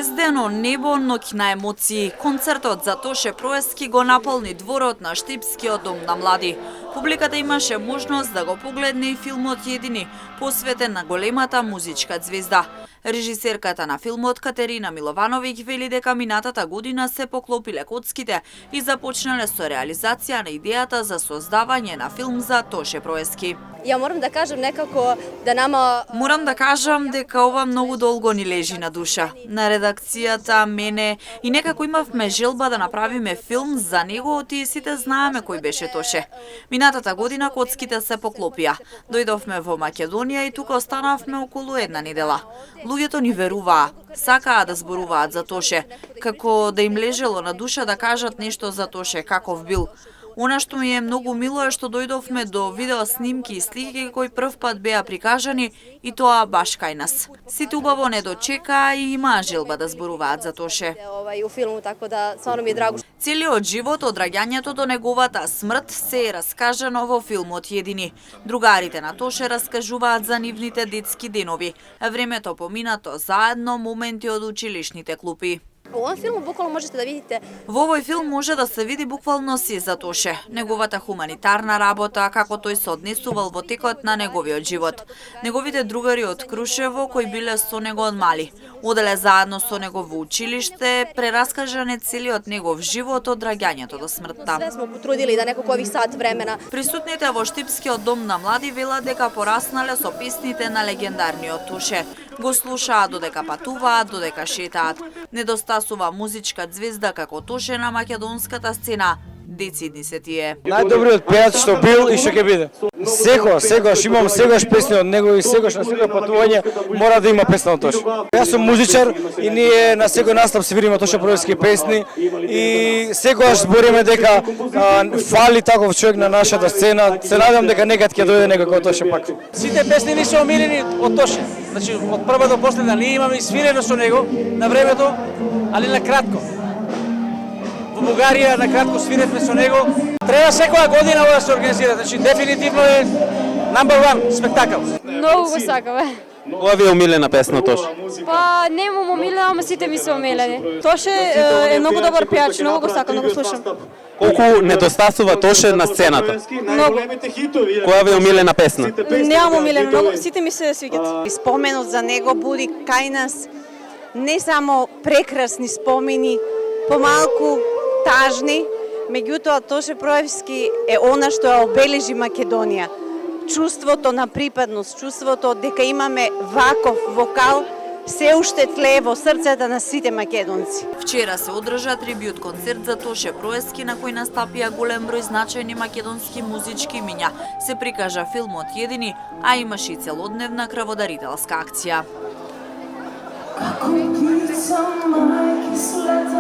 звездено небо, ноќ на емоции. Концертот за Тоше Проески го наполни дворот на Штипскиот дом на млади. Публиката имаше можност да го погледне и филмот Едини, посветен на големата музичка звезда. Режисерката на филмот Катерина Миловановиќ вели дека минатата година се поклопиле коцките и започнале со реализација на идејата за создавање на филм за Тоше Проески. Ја морам да кажам некако да нама... Морам да кажам дека ова многу долго ни лежи на душа. На редакцијата, мене и некако имавме желба да направиме филм за него и сите знаеме кој беше Тоше. Минатата година коцките се поклопија. Дојдовме во Македонија и тука останавме околу една недела. Луѓето ни веруваа, сакаа да зборуваат за Тоше, како да им лежело на душа да кажат нешто за Тоше, каков бил. Она што ми е многу мило е што дојдовме до видео снимки и слики кои прв пат беа прикажани и тоа баш кај нас. Сите убаво не дочекаа и имаа желба да зборуваат за Тоше. У филму, така да стварно ми е драго. Целиот живот од раѓањето до неговата смрт се е раскажано во филмот Едини. Другарите на Тоше раскажуваат за нивните детски денови, времето поминато заедно, моменти од училишните клупи. Во овој филм буквално можете да видите. Во овој филм може да се види буквално си за Тоше, неговата хуманитарна работа, како тој се однесувал во текот на неговиот живот. Неговите другари од Крушево кои биле со него од мали, оделе заедно со него во училиште, прераскажан е целиот негов живот од раѓањето до смртта. Све смо потрудили да неколку ових сат времена. Присутните во Штипскиот дом на млади велат дека пораснале со песните на легендарниот Тоше. Го слушаат додека патуваат, додека шетаат. Недостасува музичка звезда како Тоше на македонската сцена. Децидни се тие. Најдобриот пејач што бил и што ќе биде. Секогаш имам песни од него и секогаш на секој патување мора да има песна од Тоше. Јас сум музичар и ние на секој настап се видиме Тоше Проески песни и секогаш збориме дека фали таков човек на нашата сцена. Се надевам дека некад ќе дојде некој како Тоше пак. Сите песни ни се омилени од Тоше. Значи од прва до последна ние имаме свирено со него на времето, али на кратко. Во Бугарија на кратко свиревме со него. Треба секоја година ова да се организира, значи дефинитивно е number one спектакл. Многу го сакам. Која ви е омилена песна Тоше? Па немам омилена, ама сите ми се омилени. Тоше е многу добар пејач, многу го сакам, многу слушам. Колку недостасува Тоше на сцената? Многу. Која ви е омилена песна? Немам омилена, многу сите ми се свиѓаат. Споменот за него буди кај нас не само прекрасни спомени, помалку тажни, меѓутоа Тоше Проевски е она што ја обележи Македонија. Чувството на припадност, чувството дека имаме ваков вокал, се уште тлее во срцата на сите македонци. Вчера се одржа трибјут концерт за Тоше Проески на кој настапија голем број значајни македонски музички имиња. Се прикажа филмот Едини, а имаше и целодневна крводарителска акција. Како птица мајки слета